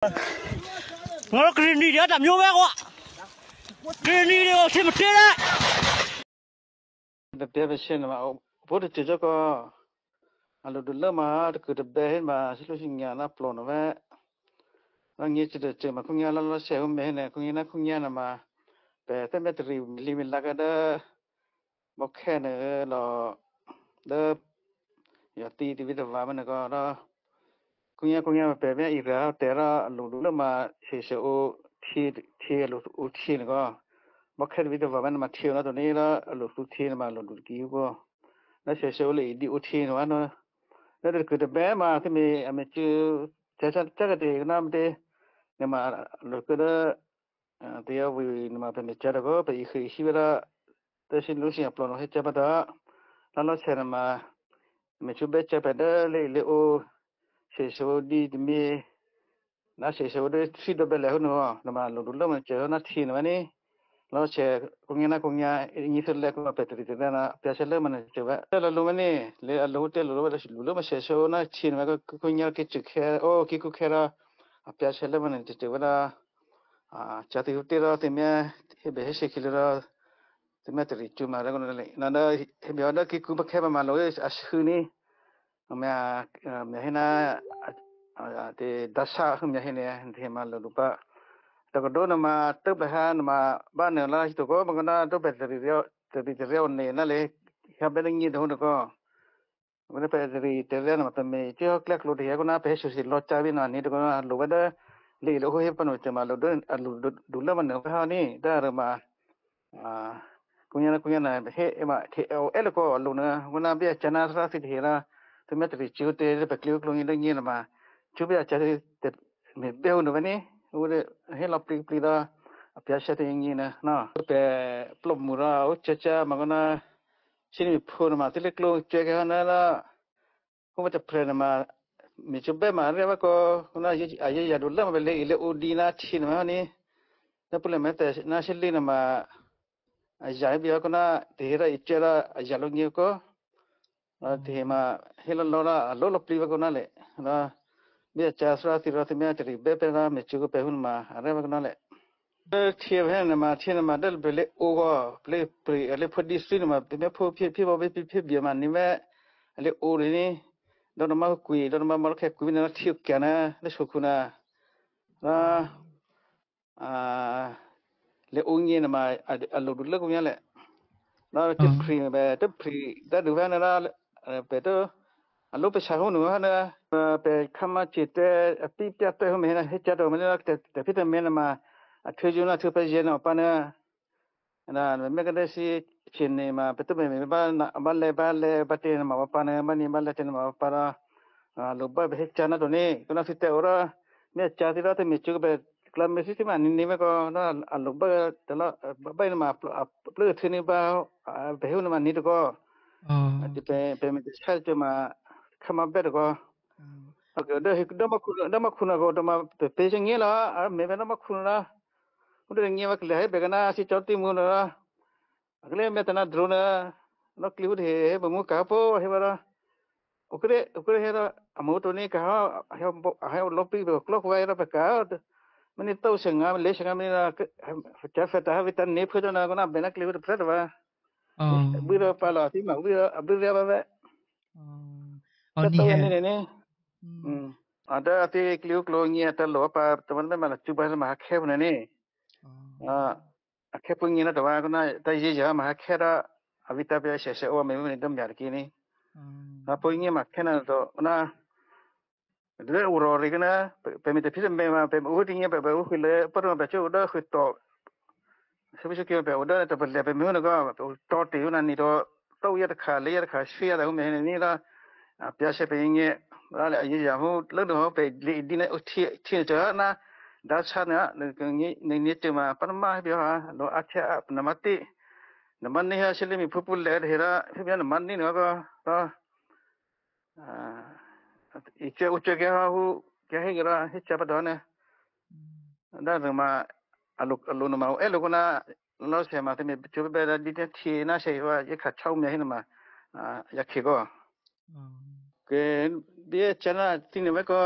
我给你的咱们买过，给你的什么钱了？别别钱嘛，不是这个，阿拉都了嘛，这个别嘛，是说人家那 plan 嘛，那你这嘛，人家那些我们呢，人家那人家嘛，别แต่ไม่ตรีลิมิตละก็เด้อบ่แค่เด้อรอเด้ออย่าตีที่วิตว่ามันก็รอคุญญาแปลแม่อีกแล้วแต่ละลุละมาเฉยๆโอที่ลุที่นี่ก็บ่แค่วิตว่ามันมาเที่ยวนะตัวนี้ละลุที่มาลุกี่ก็แล้วเฉยๆเลยดีโอที่นะเนาะแล้วก็แปลมาที่มีอเมจือจะก็ได้นำได้เนี่ยมาลุก็เด้อเดี๋ยววิมาเป็นจัดก็ไปอีกชีวิตละแต่สิลุสิอัปโหลดให้จับดาแล้วเสร็จมาไม่ชุบจับได้เลยโอเฉยๆดีมีน่าเฉยๆได้สิดเบลแล้วเนาะนมาลุละมันเจอหน้าที่นะนี่แล้วเฉยคุญญานี่สุดแล้วก็ไปติดๆนะเปียเฉลมันเจอว่าแต่ลุมันนี่เลยลุเตลุว่าลุมันเฉยๆหน้าที่มันก็คุญญาคิดจุแค่โอ้คิดกูแค่ละเปียเฉลมันเจอว่าjati utira temia hebe heshikilira temia terichu mara gonale nada hebe ada kiku bakheba malo ashuni mea hena te dasha humya hene thema lupa tagodo nama tebha nama bana la hito ko bangana to battery rio ne na le habelingi do ko mana battery tere nama tame jo klak lo dia ko na pe susi lo chabi na ni to ko lo bada le lo he panu chama lo do la man ha ni da ma kunya na he ma the el ko lo na guna bia chana sa si the na to me tri chu te pe klu klu ni ngi na ma chu bia cha me be no ni u de he la pli da apya sha te ngi na pe plop mu ra o cha ma guna chini phu ma te le klu che ga na la ko ma te pre na ma mi chube ma re ba ko na ya do la ma le ile udina thin ma ni na pule me te na shili na ma ya bi ko na te ra ichera ya lo ngi ko te ma helo lo pli ba ko na le na mi cha sra ti ra te me te be pe na me chu ko pe hun ma re ba ko na le tie he na ma del be le o ko ple pri le phodi sri na ma te me pho phi ba phi bi ma ni me le o niดอนมาคุยดอนมาแค่คุยนะที่แกนะได้สุขุนะเลองงี้นะมาอลุดุลกุเนี่ยแหละนะติพรีเบติพรีได้ดูว่านะเปโตอลุไปชาหูหนูนะไปคำมาจิตปีเปียตัวเขาไม่นะเฮ็ดจัดมันนะแต่พี่ตะเมนมาเธออยู่นะเธอไปเจนปะนะนะไม่ก็ได้สิชินนี่มาเปตัวไม่บ้านเล่บัดเตนมาปะนะมันนี่บ้านเล่เตนมาปะนะlubba behchana to ne kuna sitte ora me chati rate me chuk be club me sisi man ni me ko na lubba tala ba ma plu thini ba behu na man ni to ko di pe me chal che ma khama be to ko de da ma khuna ko da ma pe che nge la me be na ma khuna la ude nge ma kle be kana si choti mu na agle me tana drona no kliu de be mu ka po he bara ukre hera amoto ni ka ha lopi be clock wa era ka mani to senga le senga me na cha feta ha vitan ne photo na na bena clear pret wa bira pala ti ma bira ba ni ne ada ti clear clo ni ta lo pa teman me ma chu ba ma khe na ni khe pu ni na ta wa na ta ye ja ma khe ra avita be she o me me dam yar ki ni po inge ma khena to na le uro ri na pe mi te phi me ma pe u ti nge pe u khile par ma pe chu da khu to se bi ke pe u da ta pe le pe me na ga to ti na ni to ya ta kha le ya ta kha shi ya da me ni la pya she pe inge la le ye ya hu le do pe li di na u ti cha na da cha na ni ni te ma pa ma bi ha lo a cha na ma ti na man ni ha shi le mi phu pu le he ra phi ya na man ni na ga iche uche ke hu ke he gra he cha pa do ne da ma alu no ma elo na lo se ma te me chu be da di te thi na se wa ye kha chau me he na ma ya ke ko ke bia cha na ti ne me ko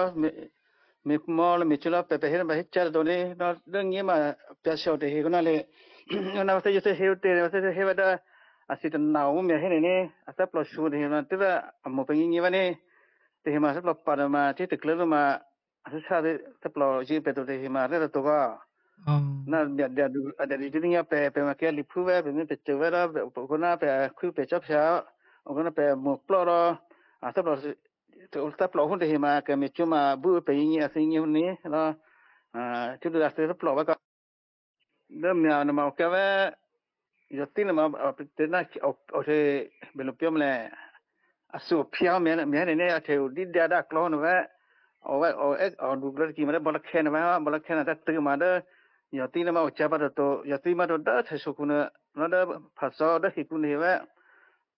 มีมอลมีจุลไปเฮ็ดมาเฮ็ดจัดตัวนี้เนาะเรื่องนี้มาเปียเชาได้ก็นั่นแหละนะว่าจะเฮ็ดว่าจะเฮ็ดว่าอาสิตนาวมีเฮ็ดนี่อาซะปลอชูนี่นะติว่าหมอเป็นงี้วะนี่ติมาซะปลอปามาที่ตึกเลยมาอาซะซะปลอจีไปตัวที่มาเรื่องตัวก็นะเดี๋ยวดิจิเนี่ยไปมาแค่ลิฟูเว้เป็นไปเจอเว้คนน่ะไปคุยไปจับเช้าคนน่ะไปหมกปลออาซะปลอซะปลอหุ่นที่มาก็มีจุมาบูไปงี้อาสิงี้หุ่นนี้เนาะจุดอาซะปลอว่าก็เริ่มเนี่ยนะมาแค่ว่าYatin ma tena o se belopiom le asu pia me ne ate di da klon wa o dugler ki mare bolak khen ta tu ma da yatin ma o cha ba to yatin ma to da the su kun na da phaso da hi kun he wa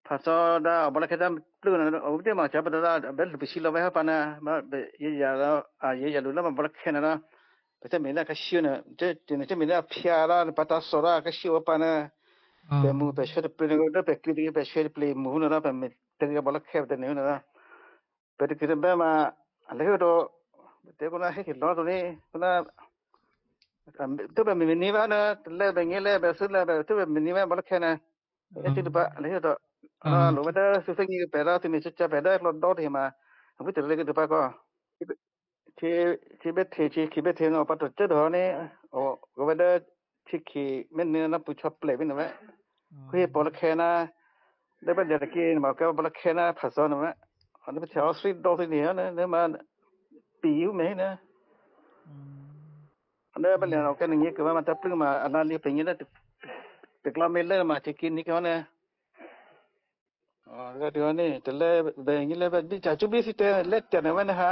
phaso da bolak khen da plu na o de ma cha ba da bel bisi lo wa pa na ma ye ya da ye ya lu la ma bolak khen na pe me la ka shi na je me la pia la pa ta so ra ka shi wa pa na pe mu pe shwe pe ne pe kri pe shwe play mu na pe me te ga bolak khe de ne na pe de kri ba ma le do te ko na he ki lo do ni ko na te pe me ni ba na le be nge le be su le be te pe me ni ba bolak khe na e ti ba le do na lo ba da su se ni pe ra ti ni cha pe da lo do ti ma bu te le ke ba ko chi be ki be no pa to che do ni o go ba da chi ki men ne na pu chop play bi na baคุยบอลแค่นะได้บัดเดี๋ยวกี้มาก็บอลแค่นะภาษานะอันนี้ไปแถวสตรีทดอทนี่นะเนี่ยมาปีอยู่มั้ยนะอันนี้บัดเดี๋ยวเราแค่นี้ก็ว่ามันจะปึ้งมาอันนั้นนี่เป็นอย่างนี้นะตึกเราไม่เลิกมาจะกินนี่เขาเนี่ยก็เดี๋ยวนี้แต่เล่แบบนี้เลยแบบนี้จะจุบิสิเตเล็กแต่เนี่ยวันนะฮะ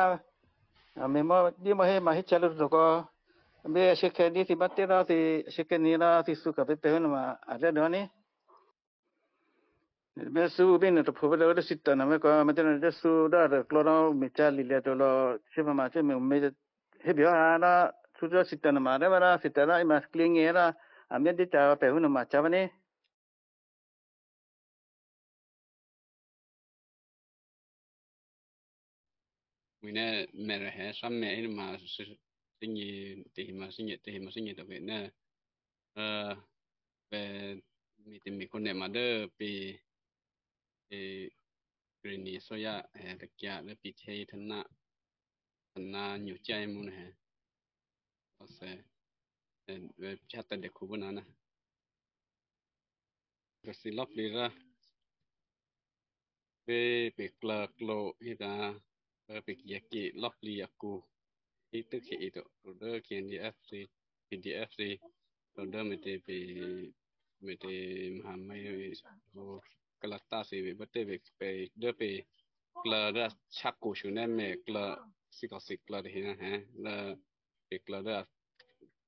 ไม่มาดีมาให้จัลตัวก็เบสแค่นี้ที่บัดเดี๋ยวเราที่เช็คนี่เราที่สุขไปเป็นมาอะไรเดี๋ยวนี้Besu bin to phobele ode sitta na me ko meten de su da kloro mecha lile to lo chema ma che me he bia na su da sitta na ma re bara sitta da ma skling era ame de ta pe hu na ma cha bane Mine mere he samme in ma singi singi to be ne be mi kunne ma de pi grini soya de kya le pi che thana nyu chai mun he ase be chata de kubuna na si lop li ra be klo ida be yaki lop li yaku itu ke itu de kien di fc pdfc de mete mahamai o kalata se be bete be de pe kla da chaku shune me kla sikla de na ha la pe kla da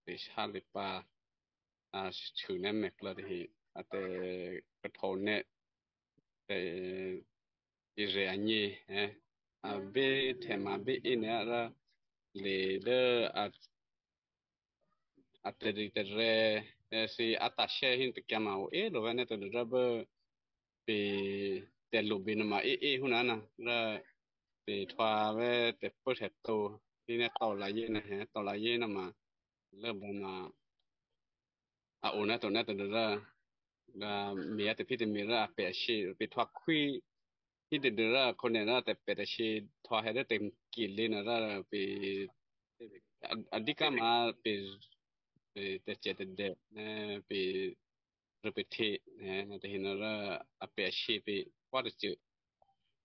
pe chale pa a shune me kla de ate katone ire anyi a be tema be ina ra le de attere si attaché hin te chiamavo lo veneto de rubber pe te lubino ma hunana ra pe thwa ve te potetto ni to la ye na he to la ye na ma le bona a ona to na to ra mi ate pite mi ra pe shi pe thwa khui hi de ra kone na te pe shi thwa he de tem ki le na ra pe adika ma pe te chete de pe repete na te hinara ape shi pe what is it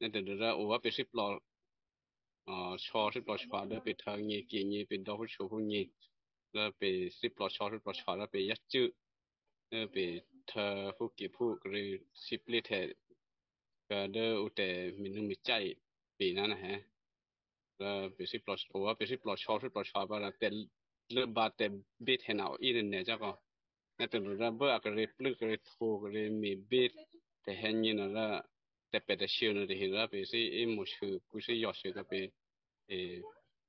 na te ra o wa pe shi plo short shi plo shwa de pe thang ni ki ni pe do shu hu ni la pe shi plo short shwa la pe ya chu pe tha hu ki phu ri simply the ka de u te min mi chai pe na na ha la pe shi plo o wa pe shi plo short shwa ba la te le ba te bit he na i ne ja ko na te ra ba ka re plu ka re tho ka re mi bit te hen ni na la te pe de shi no de hi la pe si e mo shu ku si yo shi ka pe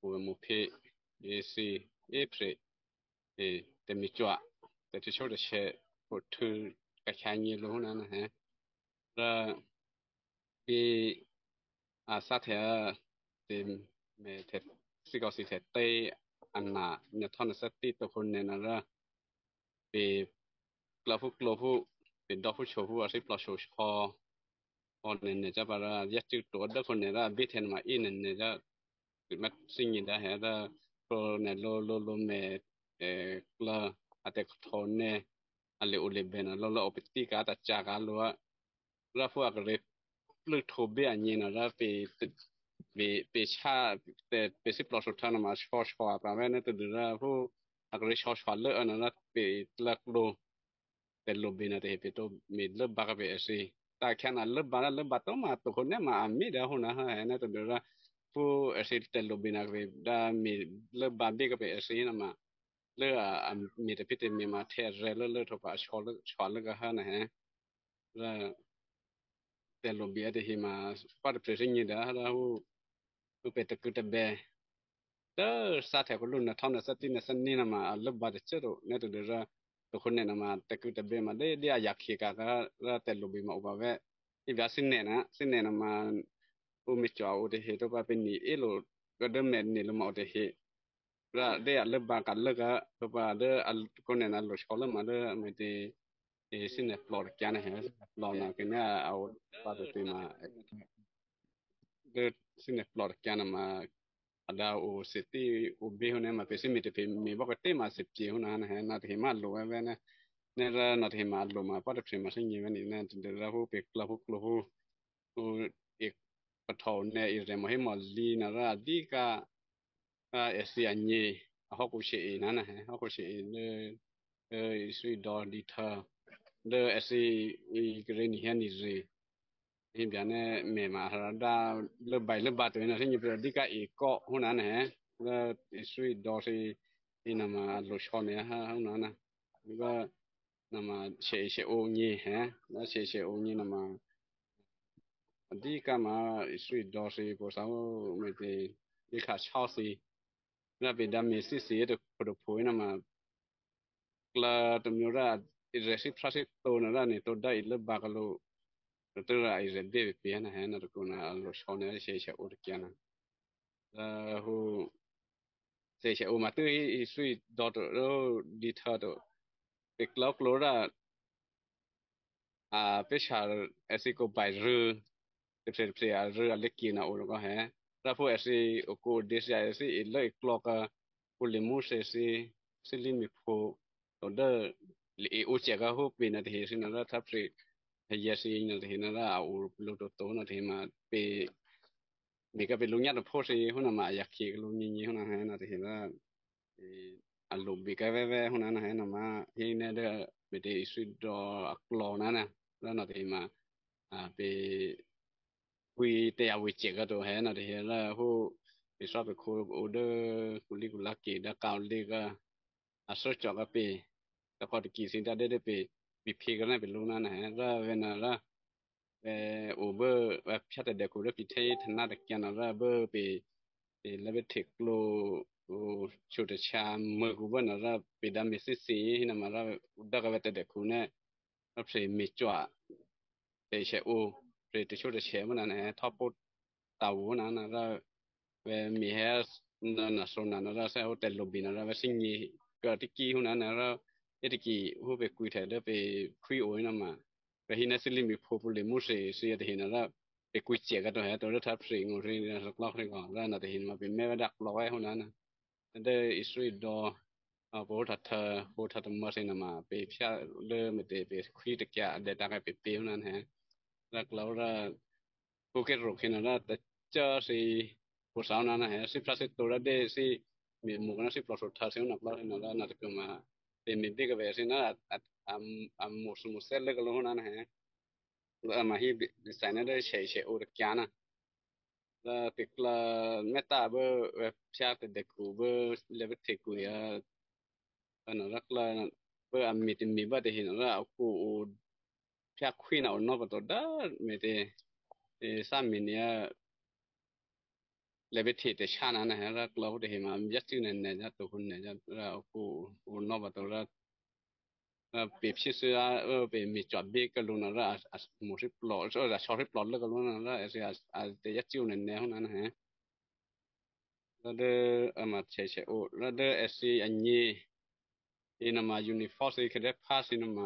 o mo pe si e pre te mi chwa te ti sho de she po tu ka khan ni lo na na ha la pe a sa the te me te สิก็สิเตอันน่ะเนี่ยท่อนสติตัวคนเนี่ยนะละไปกลาผู้เป็นดอกผู้โชว์ผู้อาศัยปลาโชว์พอเนี่ยจะปะละยัดจุดตัวเด็กคนเนี่ยละบิดเห็นมาอีเนี่ยจะคือมันสิ่งนี้ได้ฮะละโปรเนี่ยโลเมกลาอาจจะทนเนี่ยอะไรอุเลเบนะโลอปิติกาตัดจากาลัวแล้วพวกเล็บลึกทูเบียนี่นะแล้วไปชาแต่ไปสิปลอสุดท้ายมาชอปราแม่เนี่ยตัวเดียวผู้อักเรชอเลอร์อันนั้นไปลักโลเป็นโลบินะแต่ไปตัวมีเลิบบักไปเอซีแต่แค่นั้นเลิบบัตต้องมาตัวคนเนี่ยมามีเดียวหัวนะฮะเนี่ยตัวเดียวผู้เอซีแต่โลบินะไปได้มีเลิบบัตบีก็ไปเอซีนะมาเลือมีแต่พิธีมีมาเทเรเลือทบชอเลก็ฮะนะฮะแล้วแต่โลบิอาเดหิมาปัดเพลย์นี่เด้อแล้วผู้เป็นตะกุตะเบเตอร์สาแถวรุ่นนะท่อนนะสตินะสันนี่นะมาเลิบบาดเจ็บเนี่ยตัวเดียวตัวคนเนี่ยนะมาตะกุตะเบมาได้อยากขี่กากแล้วแต่โลบิมาอุบาเวอีกแบบสินเนี่ยนะมาอุมิจาวอุเดหิตัวไปเป็นนี่เอโลก็เดิมเนี่ยนี่ลมาอุเดหิแล้วได้เลิบบากันเลิกตัวไปเด้อคนเนี่ยนะหลุดเขาเริ่มมาเด้อไม่ได้สินเนี่ยปลอดแกนะฮะปลอดนะก็เนี่ยเอาปาตัวมาเด้อสินเนี่ยปลอดแกนะมาada o city o be hone ma pesi mi te pe mi ba ka te ma sip ji hona na ha na te ma lo wa na ne ra na te ma lo ma pa te pre ma sin ni ni na te ra ho pe kla ho klo ho o ek pa thau ne i re ma he ma li na ra di ka a si a ni a ho ko she na na ha ho ko she ne sui do di tha de si i gre ni ha ni re hiện bây giờ mẹ mà đã lớp bảy lớp ba tuổi nó sinh nhật đi cái ý cọ hôm nay nè là suy đó thì nằm mà lột xòn này ha hôm nay nè cái nằm mà sẽ ô nhỉ ha nó sẽ ô nhỉ nằm mà đi cái mà suy đó thì bữa sau mình thì đi khá cháo thì là bị đam mê xí được được phối nằm mà là tụi mình ra recipe phát tổ nó ra này tổ đại lớp ba cái lôตัวอะไรเรื่องเด็กเปียนะฮะนั่นก็น่าเราชอบเนี่ยเสียอุดกันนะหูเสียอุมาตัวอีสุดดอทเราดีท่าตัวเป็นกลับโลระเป็นชาเอซิโกไปเรือเป็นเรือเรือเล็กกินนะอุลก็ฮะแล้วพวกเอซิโอโกเดซิเอซิอีเล็กกลอกกุลิมูเซซิลิมิโพตัวเดอร์อีอุเจก็หูปีนาทีสินะแล้วทับสิyes na the na la u lu to na the ma pe mi ka pe lu nya to pho se hu na ma ya khi lu ni hu na ha na the la a lu bi ka ve hu na ha na ma hi ne de me de su do a klo na na the ma pe wi te ya wi che ka to ha na the la hu pe sa pe ko o de ku li ku la ki da ka li ka a so cho ka pe ka ko ki sin da de peมีเพกันนะเป็นลูกนั่นนะฮะแล้วเวลาละโอเบอร์แบบชัดแต่เด็กกูได้พิเทธนาตะเกียนแล้วเบอร์ไปแล้วไปเทคโลชุดชามเมื่อกูบ้านแล้วไปดำมิสซีนั่นมาแล้วดักเอาไว้แต่เด็กกูเนี่ยแล้วไปมีจั่วไปเชโอไปติชุดเชมันนั่นฮะท็อปปุ๊เต่านั่นนะแล้วมีเฮสนั่นนะโซนนั่นแล้วใช้โฮเทลโลบินแล้วสิ่งนี้ก็ที่กี้หุ่นนั้นแล้วเอติกีผู้ไปคุยแทนได้ไปคุยโอ้ยนะมาไปหินสิลิมีพอพูเลมุเสียแต่หินแล้วไปคุยเจียกันตัวเหรอตัวเรื่องทับสิงห์เรื่องสักล็อกเรื่องก่อนแล้วน่ะแต่หินมาเป็นแม่ดักล็อกไว้คนนั้นนะได้อิสราเอลดอโบทัดเธอโบทัดมาเซนมาไปพิจารณาไม่ได้ไปคุยตะเกียเด็ดตากไปเปรี้ยวนั่นฮะแล้วเราผู้เกิดโรคหินแล้วแต่เจอสิผู้สาวนั้นนะฮะสิพระสิตัวละได้สิมีหมู่กันสิปลอดสุดท้ายเสียงนักล็อกนั่นแล้วน่าจะเกิดมาเป็นมิติกับเวสินะมุสเซลก็ลงนั่นฮะแล้วมาฮีดีไซน์ได้เฉยๆอุดกันนะแล้วติดละเมตาเบอร์เว็บชาติเด็กกูเบอร์เลเวลเทกูยาอันนั้นรักละเบอร์มีบัดเห็นแล้วเอากูพิจารณาคุยน่ะนอกประตูด้าไม่ได้สามมิเนี่ยเลเวลเทแต่ชานะนะฮะรักเราได้เห็นมายัดชื่อเนี่ยจะตัวคนเนี่ยจะเอากูนอกประตูละเปรียบเทียบเป็นมีจอดเบรกก็รู้นะว่าหมูสิบหลอดชอสิบหลอดแล้วก็รู้นะว่าแต่ยัดจิ้วเนี่ยห้องนั้นนะฮะ rather ama cheche o rather SC anyi inama uniform se kede pass inama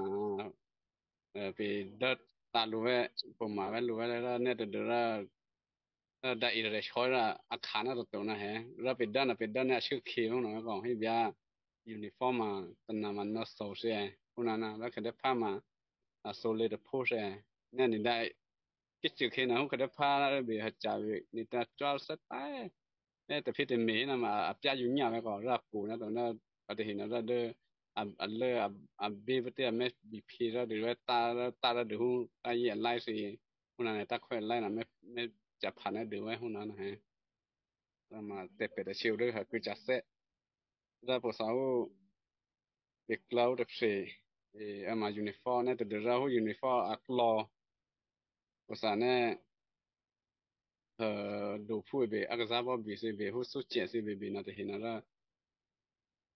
pe dat ta luwe poma ve luwe la ne de ra da ire chora akhana to na he ra pe dan na shu khi no ko hi bia uniform ma tanna man no so se una na la kede pa ma so le de po se ne ni dai kit chu khi na ho kede pa be ha cha be ni ta chwa sa tai ne te phit me na ma a pya yu nya me ko ra ku na to na a te hin na ra de a le a be te me bi phi ra de ta ra de hu ta ye lai se una ne ta khwe lai na meจะผ่านได้ด้วยหุ่นนั้นฮะแล้วมาเตะเป็ดชิลด้วยค่ะคือจัดเซตแล้วพอสาวเด็กเราเด็กเสียมายูนิฟอร์มเนี่ยแต่เดี๋ยวเรายูนิฟอร์มอักลอภาษาเนี่ยดูผู้เบอักษรว่าบีซีเบผู้สุดเจสิเบบีนั่นที่เห็นนะ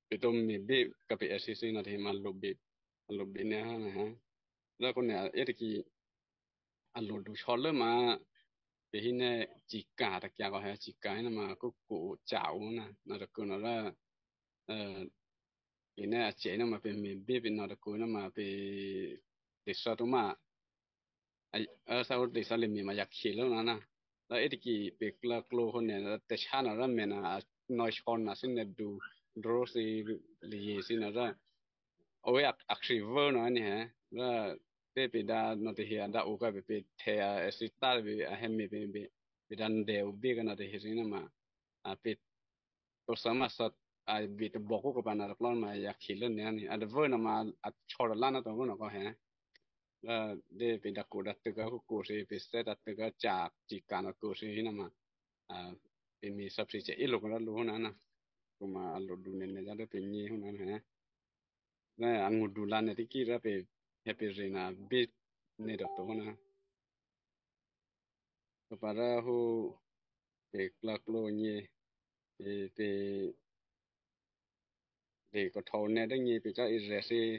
เป็นตัวมีบีกับเป็นเอสซีนั่นที่มันลบบีเนี่ยนะฮะแล้วคนเนี่ยเอตกี้อันลดูชอลเลอร์มาไปที่เนี่ยจีกาตะกี้ก็ให้จีกาเนี่ยมาก็กูเจ้านะนั่นตะกูนั่นละอีเนี่ยเจเนี่ยมาเป็นมีบีเป็นนั่นตะกูเนี่ยมาเป็นเด็กสาวตัวมาสาวเด็กสาวเลยมีมาอยากเขียนแล้วนะแล้วไอ้ที่กี่เป็นกลักโลคนเนี่ยแต่ชาตินั้นมันน้อยชนนะซึ่งเนี่ยดูโรสีลีสินะละเอาไว้อักษรเวอร์นะนี่ฮะแล้วเด็กเป็นดานอติเฮียดาอุกะเป็นเทียสิตาเป็นเฮมิเป็นดันเดวบีกันนอติเฮียสินะมาเป็นตัวสมัสเป็นบอกกูกับนาตกลอนมาอยากขีดเรื่องนี้นี่อันเดเวอร์นะมาชอร์ล้านนะตัวกูนะก็เห็นแล้วเด็กเป็นดักกูดักตึกก็กูสิเป็นเซตดักตึกก็จากจีการกูสินะมาเป็นมีสับสิเจอีลูกนั้นรู้นะนะกูมาลูดูเนี่ยจะได้เป็นยี่ห้อนั้นฮะแล้วอังกูดูแลเนี่ยที่กี่ระเป็นเฮปปี้เรน่าบิดเนี่ยดอกตัวนะก็ปาราหูเป็นกลักโลนี่เป็นเด็กก็ทอนเนี่ยได้ยี่เป็นเจ้าอิสราเอล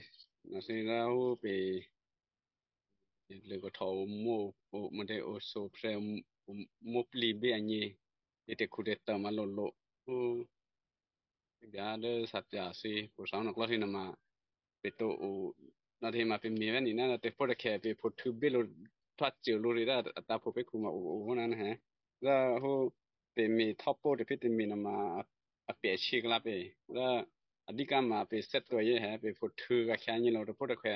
นะสิแล้วเป็นเด็กก็ทอนโม่มันได้โอโซเพรมโมปลีเบียนี่เด็กคุเดตมาโลโลเดี๋ยวเดี๋ยวสัตยาสิผู้สาวนักเล่าที่นำมาเป็นตัวนาทีมาเป็นมีแม่นี่นะแต่พอจะแค่เป็นพูดถึงเบลทัดจิ๋วลูรีได้ตาผู้ไปคุมาวันนั้นฮะแล้วเขาเป็นมีท็อปโปรที่พิจารณามาเปลี่ยนชื่อละไปแล้วอดีกามาเป็นเซตตัวยี่ฮะเป็นพูดถึงกับแค่นี้เราแต่พอจะแค่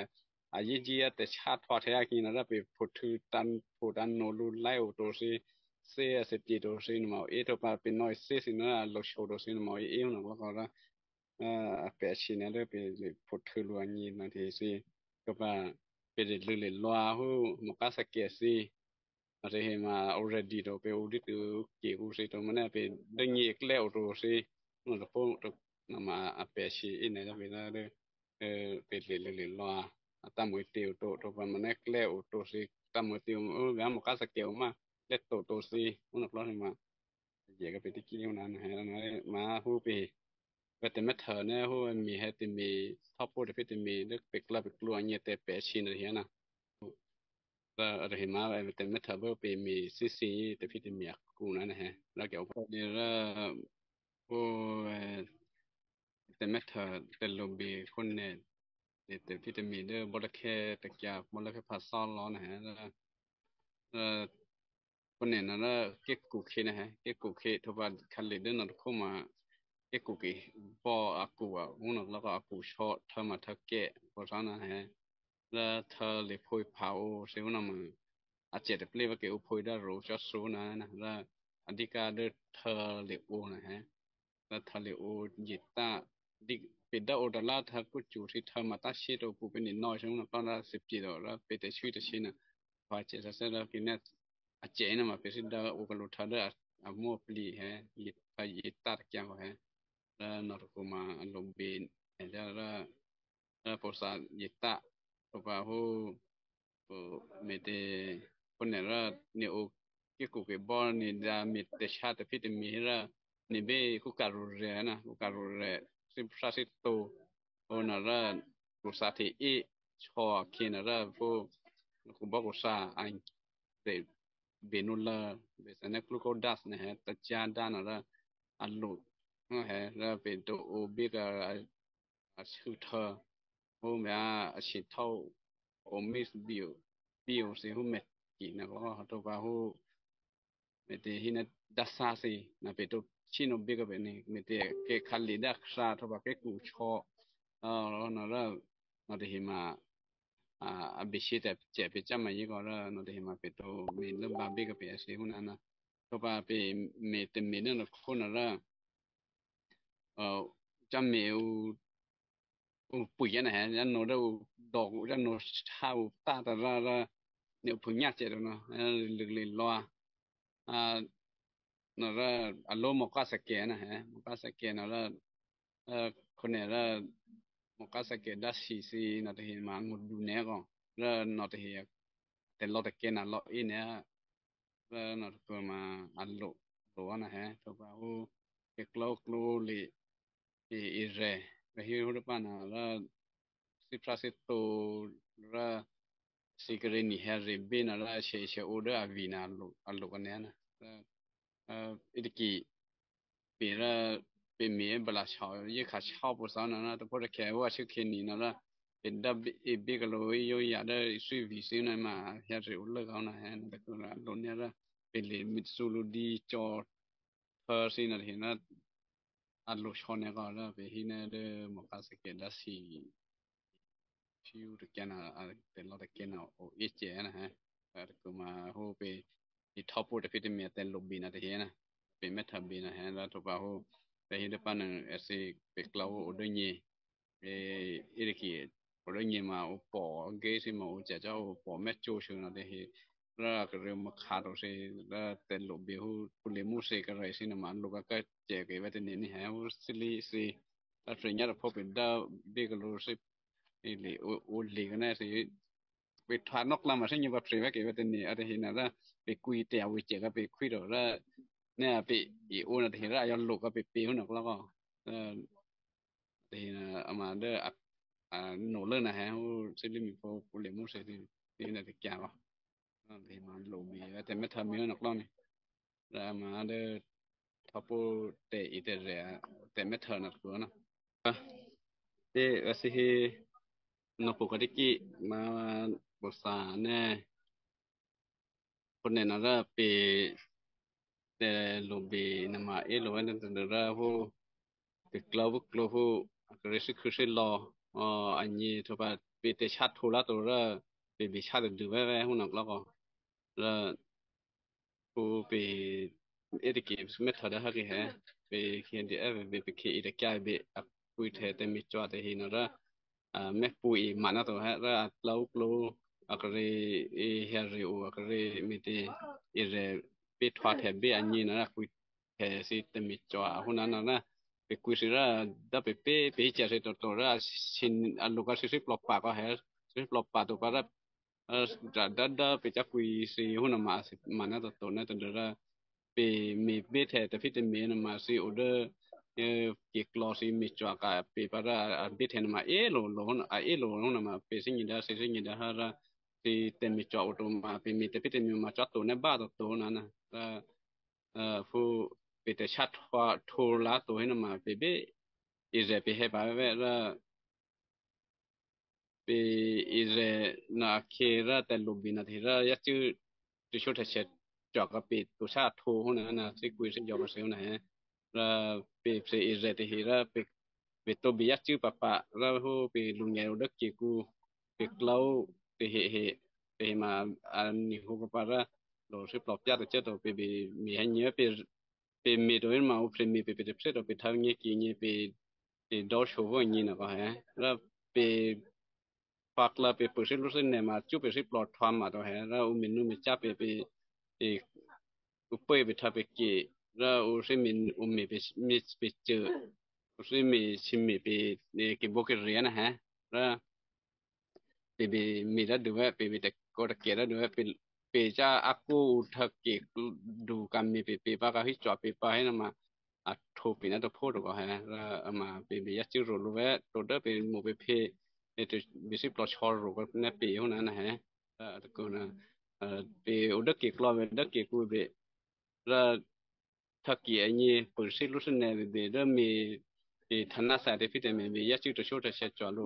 ยี่จีแต่ชาติพอเทียกินนะเป็นพูดถึงตันพูดตันโนรูไล่อุตัวสิเสียสิบจีตัวสินมาตัวมาเป็นน้อยเสียสินะเราโชว์ตัวสินมานะแล้วก็เปลี่ยนชื่อเนี่ยเป็นพูดถึงลวงี้นาทีสิก็ว่าเป็นเรื่องลัวหูมกสเกสิอะไรเห็นมา already ตัวเป็น audit ตัวเกี่ยวกับสิตัวมันเนี่ยเป็นเรื่องนี้แล้วตัวสิมันจะพูดนำมาเปลี่ยนชื่ออินเนี่ยจะเป็นอะไรเป็นเรื่องลัวตามมือเตียวตัวมันเนี่ยแล้วตัวสิตามมือเตียวแล้วมกสเกลมาเล็ดตัวสิมันนับล้อเห็นมาเกี่ยวกับเป็นที่กี่นิ้วนั้นฮะแล้วมาหูไปแต่เมื่อเธอเนี่ยหูมีให้ติมีท็อปโปรที่พิมีเลือกเป็กลับเป็กลัวเนี่ยแต่เปชินอะไรเงี้ยนะก็อะไรเห็นมาแต่เมื่อเธอเบอร์ไปมีซีแต่พิมีอยากกูนั่นนะฮะแล้วเกี่ยวกับเนี่ยแล้วหูแต่เมื่อเธอแต่ลมบีคนเนี่ยแต่พิมีเด้อบริแค่แต่แก่บริแค่พัดซ้อนล้อนะฮะคนเนี่ยนั่นเก็กกูเคนะฮะเก็กกูเคทุกวันคันเลยเดินนอนเข้ามาเก็กกูกีพออากูอ่ะหุ่นแล้วก็อากูชอเธอมาเธอเกะพอซ้อนนะฮะแล้วเธอเลยพูดเผาเสียงน้ำมืออาจจะเปลี่ยนว่าเกี่ยวพูดได้รู้จะสู้นะแล้วอธิการเดินเธอเลยโอนะฮะแล้วเธอเลยโอยิตาดิเป็นได้โอดลาเธอกูจูที่เธอมาตัดชีตัวกูเป็นนิดน้อยใช่ไหมตอนนั้น10 จีแล้วเป็นแต่ชีวิตชีนะพอเจอเสร็จแล้วกินเนี่ยอาเจนะมาเป็นสิ่งที่โอกาสลุทาได้มั่วปลีฮะยิตาตะกี้ก็ฮะแล้วนรกมาลมบินแล้วพอสานยิตาพอว่าหูไม่ได้คนเนี่ยละเนี่ยโอเกี่ยวกับบอลนี่จะมีแต่ชาติพิธีมีละนี่เบ้คุการุเรนะคุการุเรสิบสัตโตโอนาละกุศลที่อีชอคินาละผู้คุบอกกุศลอันเบนุลเบสเนกลูโคดัสนะฮะตัจจานดานะละ อันลุฮะแล้วเป็นตัวโอบิกชื่อเธอโหแม่ชิเท่าโอมิสบิวสิหูเม็ดกี่นะก็ตัวว่าหูเมตหินะดัสซาสินะเป็นตัวชิโนบิกเป็นนี่เมตเกคัลลิดักซาตัวว่าเกกูชอแล้วนั่นแล้วนั่นที่มาบิชิแต่เจ็บไปจำมายี่ก็แล้วนั่นที่มาเป็นตัวมีเรื่องบาร์บีก็เป็นสิหูนั่นนะตัวว่าเป็นเมตมีนั่นคนนั่นแล้วจำเมลปุ๋ยนะฮะยันโนเราดอกยันโนข้าวตาแต่ละเนี่ยพึ่งยากเจริญเนาะลึกๆรอนั่นละอารมณ์มกสเกนะฮะมกสเกนั่นละคนเนี่ยละมกสเกดัชซีนั่นที่มางดดูเนี่ยก็แล้วนั่นที่แต่เราตะเกน่ะเราอีเนี่ยแล้วนั่นก็มาอันโลนะฮะตัวว่าโอ้เอกโลกลูลีอีเรแล้วที่รู้ป่ะนะแล้ว si prasetto ra sigrini herre bena la she oda avina allo kanena idiki pera pe me bala chao ye kha chao po sa na to por ke wa chu khin ni na la pe da be ka lo yo ya da sui vi sin na ma herre ulla ka na ha na ko la lo ne la pe le mitsulu di cho per sin na hina allo chone ka la pe hina de mo ka se ke da siชิวตะเกียนเป็นเราตะเกียนโอเอเจนะฮะก็มาโหไปที่ท็อปพูดแต่พิธีเมียแต่ลบบีนะตะเฮียนะเป็นเมทับบีนะฮะแล้วทุกว่าโหไปฮิดปันเอซีไปกลาวโอดญีเอเอริกีโอดญีมาโอปอเกซิมาโอเจเจ้าโอปอเมจูชนะตะเฮียแล้วก็เริ่มมาขาดโอซีแล้วแต่ลบบีโหปุเลมูเซก็ไรสินะมันลูกก็เจเกไว้แต่นี่ฮะโหสิลีซีแล้วเฟรนยาพอเป็นดาวเบกโลซิili uli kana si be thanok la ma sin ba preva ke ba ni ate hina ra be kui te awi che ka be kui ro ra ne be I ona te ra ya lo ka be pe hunok la ko te hina ama de no le na ha hu si li mi po pu le mu se ti na te kya ba te ma lo bi te me tha mi hunok la ni ra ma de thapo te ite re te me tha na ko na te asi no pukadiki ma bosa neคนเนี่ยนะก็ไปแต่ลงไปนมาลงไปนั่นแต่ละผู้ติดกลัวผู้ก็เลยคือสิรออันนี้ทั่วไปไปแต่ชาติทุระตัวละไปชาติดูแว่หุ่นนักแล้วก็แล้วผู้ไปเกมไม่ทันได้ฮักเหรอไปเขียนดีไปเขียนอีกแก่ไปคุยแต่มีจอแต่เห็นนะแม่ปุยมันนะตัวฮะแล้วเราก็เลยเฮียริโอก็เลยมีแต่ไปทอดแถบไปอันนี้นะคุยแต่สิแต่มีจอหุ่นนั้นนะไปคุยสิละได้ไปเจอสิตัวละชินอันลูกก็สิปลอบปากก็เห็นสิปลอบปากตัวก็ได้ไปจะคุยสิหุ่นมาสิมันนะตัวนั้นตัวละไปมีเบทแต่พิจารณามาสิออเดอร์กิกลอสิมีจวกาไปปะระเบทนมาโลนะมาไปสิ่งนี้ได้สิ่งนี้ได้ฮะละสิเต็มมีจวตัวมาไปมีแต่พิจารณามาจตัวในบ้านตัวนั้นนะผู้ไปแต่ชัดว่าทูลาตัวให้นมาไปเบอิเรไปให้ไปเวละไปอิเรนาเคระแต่ลูบินาทีระยักชื่อที่ชุดเฉดจอกกับปิดตัวชาติทูหุ่นนะสิกุยสิยอมเสียนะฮะแล้วไปอิเรติฮีระไปตัวบิยักชื่อปะปะแล้วผู้ไปลุงใหญ่ดักเกกูไปเกล้าไปไปมาอันนี้หูปะระเราสิปลอบยาตัวเจ้าตัวไปมีให้เนื้อไปมีตัวนี้มาอุปมีไปเพื่อตัวไปทำเงี้ยกี่เงี้ยไปดอชัวร์งี้นะก็ฮะแล้วไปปักละไปเปิดสิรู้สึกเนี่ยมาจุไปสิปลอดทอมมาตัวฮะแล้วมินนูมิจับไปอุปไปทำไปกี่แล้วอุสิมินมีไปเจออุสิมีชิมีไปกี่บุกเรียนนะฮะแล้วไปมีแล้วดูว่าไปแต่ก็ตะเกียแล้วดูว่าไปจะอากูทักกี่ดูกันมีไปปากให้จอดไปให้นำมาทูปีนั้นตัวพูดก็ฮะแล้วมาไปยัดจิ้วรู้ว่าตัวเด้อไปหมู่ไปเพตัวบิสิปลอชอรู้ก็เนี่ยปีหัวนั้นนะฮะก็นะไปอุดเกี่กลอไปดักเกี่กูไปแล้ว ถ้าเกี่ยนี่เปิดสิรู้สึกเนี่ยเดี๋ยวมีฐานะสายเดฟิตเมมียาจิตโชตเชจอลู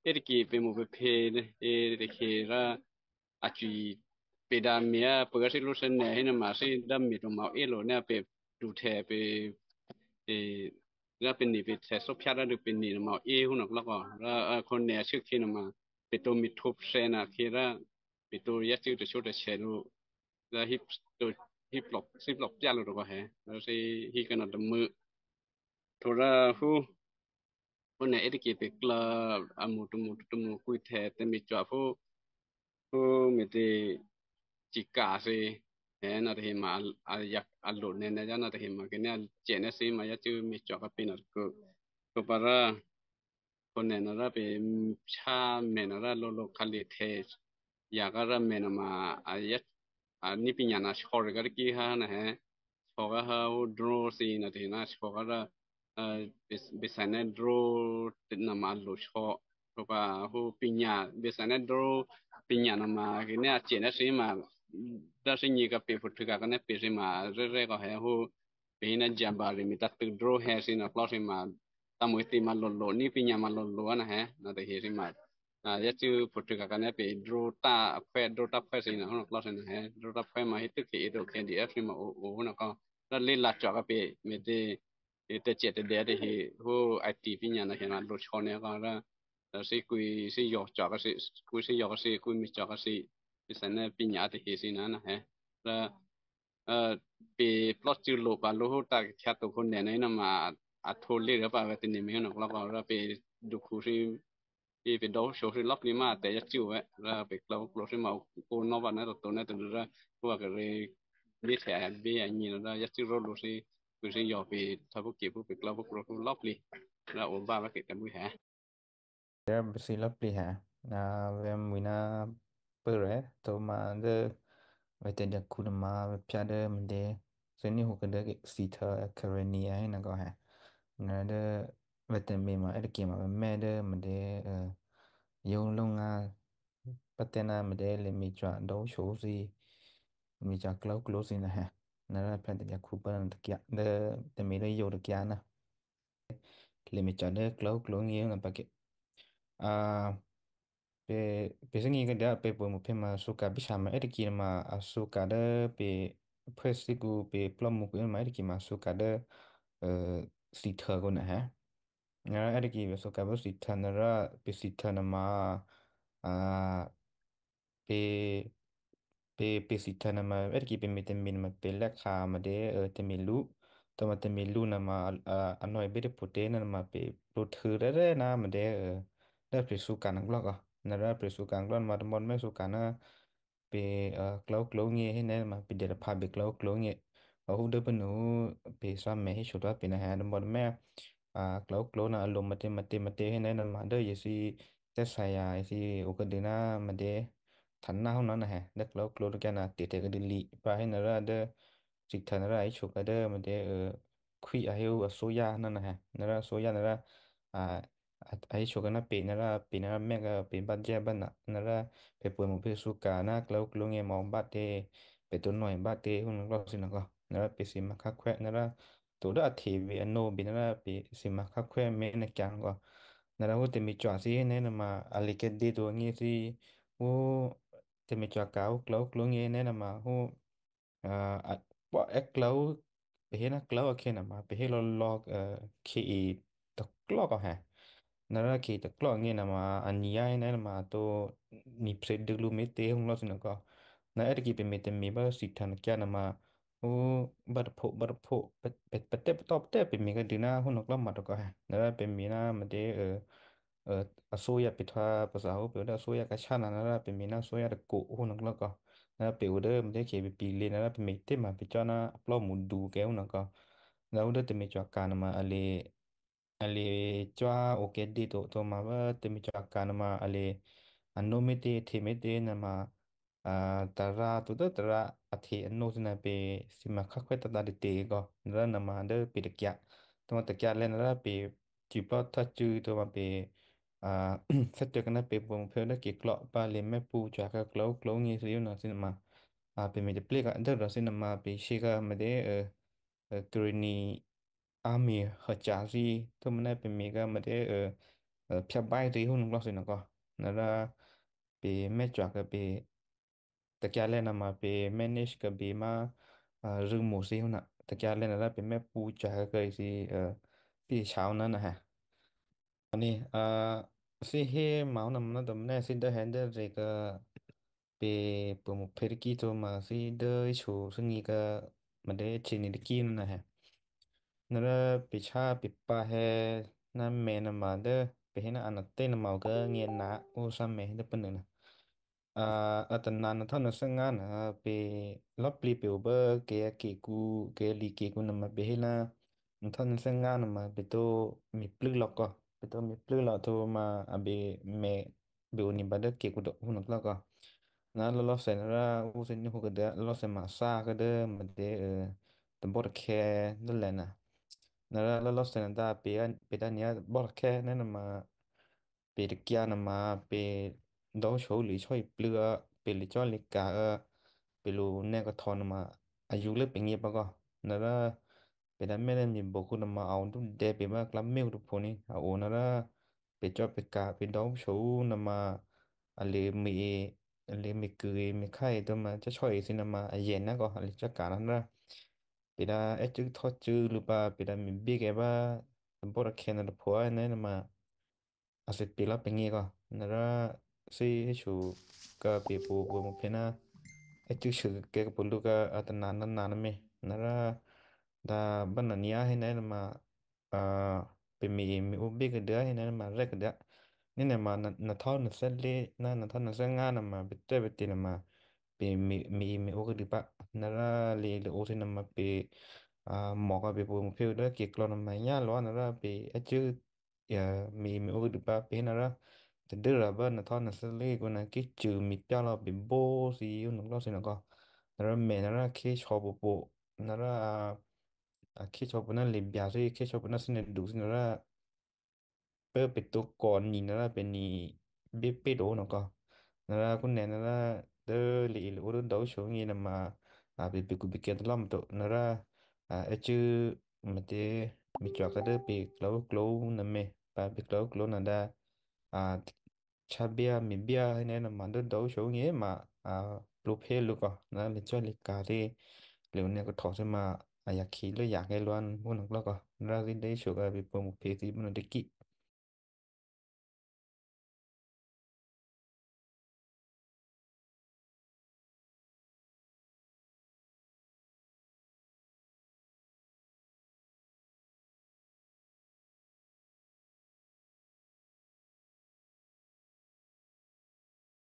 เอริกีเป็นหมู่เพเนี่ยเอริกีระอาจีเปดามียเปิดสิรู้สึกเนี่ยให้นมาสิดัมมีตรงมาเอโลเนี่ยไปดูแทไปเอแล้วเป็นนี่ไปแทสบพยาระดูเป็นนี่มาเอหุ่นนักแล้วก็แล้วคนเนี่ยชื่อที่นมาเป็นตัวมีทุบเซนะคีระเป็นตัวยาจิตโชตเชลูแล้วฮิปตัวhiplop ya lo ko he no se hi kana de mu thora hu ne edike pe kla amu tu mu ku the te mi chwa hu me te chika se he na de ma a yak a lo ne na ya na de ma ke ne che ne se ma ya chu mi chwa ka pe na ko para ko ne na ra pe cha me na ra lo khali the ya ga ra me na ma a ya ni pinya na chor ga ki ha na he choga ha draw si na de na choga ra bisane draw na ma lo cho ko pa hu pinya bisane draw pinya na ma ke ne a che na si ma da si ni ka pe fu ga ka ne pe si ma re ko he hu pe na jamba ri mi ta tu draw he si na klo si ma ta mo ti ma lo ni pinya ma lo na he na de he si ma ya chu fu ga ka ne pe draw ta phwe si na hu klo si na he draw ta phwe ma hi tu ki do ke di f si ma o na ko la le la cha ka pe me de te che te de he ho it pinya na he na lo cho ne ka ra si kui si yo cha ka si kui si yo ka si kui mi cha ka si sa na pinya te he si na he ra pe plot chu lo pa lo ho ta kya to ko ne na ma a tho le ra pa ka te ne me na ko la ra pe du khu si pe do sho si lok ni ma te ya chu ra pe klo klo si ma ko no ba na to na te ra ko ka re ni se a be a ni na ya chu ro lo si ku si yo pe tha bu ki bu pe klo bu klo lok li ra o ba ba ke ta mu ha Dia bersilap liha. Vem wina pere to ma de vete de kuna ma piade mende seni hukade sita karenia na go ha. Na de vete me ma ede kima me de mende yung longa patena mende le mi chwa do sho si mi cha close na ha. Na piade de kupa de kya de me de yo de kya na. Le mi cha de close ngi na pa ke. Pe sengi ka dia pe po mo pe ma suka bisha ma ediki ma suka de pe presigu pe plom mu ma ediki ma suka de sitha ko na ha nga ediki be suka be sitha na ra pe sitha na ma pe pe sitha na ma ediki pe vitamin ma pe la kha ma de te mi lu to ma te mi lu na ma anoi be de protein na ma pe pro thu de na ma de da pe suka na lo ko na ra pe suka nglon ma de mon me suka na pe klau nge he na ma pe de pha be klau nge hu de pe nu pe sa me he chu da pe na ha de mon me klau na lo mate he na ma de ye si te sa ya si o ka de na ma de thành nào nó nè đất lâu lâu cái nào tiệt cái đi lì và hay là ra đỡ dịch thần ra ấy chụp cái đỡ mà để khuy ở hiệu ở số ya nó nè nó ra số ya nó ra ấy chụp cái nó bị nó mẹ cái bị bắt chết bắt nó ra bị bùi một bị số cả nó lâu lâu nghe mong bắt để bị tụi nói bắt để không có gì nữa nó ra bị xìm mắc khắc khoe nó ra tụi đó thì bị anh nô bị nó ra bị xìm mắc khắc khoe mẹ nó chẳng có nó ra hút thì mình chọn gì nên là mà ali cái đi tụi nghe gì hú thì mình cho cáo close nghe nên là mà hú bỏ close bị nó close ở khi nào mà bị lo lo khi tập close có hả nó là khi tập close nghe nào mà anh nhái nên là mà tôi nịp sẽ được luôn mấy tiếng không lo gì nữa có nó ở đây bị mình bao xịt thằng kia nào mà hú bật bật tép top tép bị mình cái đứa nào hú nó lắm mà đâu có hả nó là bị mình mà để soya pitwa pasau pe da soya ka chana na pe mina soya da ko hu nak la ka na pe ude mde ke pi le na pe me te ma pe chana plo mu du ke hu nak ka na ude te me chwa ka na ma ale chwa o ke di to ma ba te me chwa ka na ma ale anno me te me te na ma tara to da tara athe anno na pe sima kha khwe ta da te ko na na ma de pe de kya to ma te kya le na pe chỉ bao ta chữ tôi mà bị xét được cái này bị vùng phiếu đó kịp lọ ba liền mép pu trả cái close như thế nào xin mà bị mình display cái đó rồi xin mà bị xí cái mà để กรณีอามีหจาซีทุมันได้เป็นมีก็มาได้เพียบใบตีหุ่นกลอสินะก็นั่นละไปแม่จวกก็ไปตะกี้เล่นมาไป manage ก็ไปมารึงหมูซีหุ่นน่ะตะกี้เล่นนั่นละเป็นแม่ปูจ่าก็เคยสิพี่เช้านั้นนะฮะอันนี้สิเฮเมาส์นำนะตำแหน่งสิเดอร์แฮนเดอร์เรก็ไปปุ่มเพริกีตัวมาสิเดอร์ชูซึ่งนี้ก็มันได้ชินิดกินนะฮะ Nara picha pipa he na me na ma de pe na anate na ma ga nge na o sa me de pen na atan na na thon sa nga na pe lopli pe ba ke ku ke li ke ku na ma be na thon sa nga na ma pe to mi plu lok ko pe to mi plu lok to ma abe me be ni ba de ke ku do hu nak la ko na lo se na ra u se ni hu ga de lo se ma sa ga de ma de tambor ke de la na nella losta andata per anni borché nên là mà per kia là mà per đấu số lý chơi plưa per lý cho lý cả per lu nè có thon mà ayu lớp bên nghiệp bao co nó là per đã mấy lần nhìn bộ khu mà ông đúng đẹp per mà làm mail được phone này ông nó là per cho per cả per đấu số mà ale mi cười mi khai tôi mà cho chơi xin mà yen nó có ale cho cả nó ra Pida etu thotu lupa pida mi big eba tempora kena da poa na ma aset pila pengi ko nara si chu ka pe po mo pena etu chu ke ko lu ka atana na me nara da banania he na ma a pe mi u big da he na ma rek da ni na ma na thon na sele na thon na sanga na ma bitte bitte na ma pe mi o ka di pa nara le o se na ma pe mỏ cái bị buồn phiêu đó kiệt lo nằm mày nhá lo nó ra bị ấy chứ giờ mi ô được ba bên nó ra thì đưa ra bên nó thôi nó sẽ lấy cái này cái chữ mi cho nó bị bô gì nó lo xin nó co nó ra mẹ nó ra khi cho bộ bộ nó ra khi cho bộ nó liền bia rồi khi cho bộ nó xin đủ xin nó ra bơ bị tụ còn nhìn nó ra bên nhì biết biết đồ nó co nó ra con này nó ra đỡ lì lũ đỡ đấu số như là mà bị cụ bị kiện lắm tụ nó ra ấy chứ mà thế mình chọn cái đó bị lâu lâu nè mẹ và bị lâu lâu nè đa à cha bia mình bia hay nên là mà đỡ đấu số như mà lúc hết lúc à nó lên cho lịch cả đi liệu này có thọ xem màอยากขี่หรืออยากให้ล้วนพวกนั้นแล้วก็เราได้ช่วยกันไปโปรโมทเพจที่มันได้กี่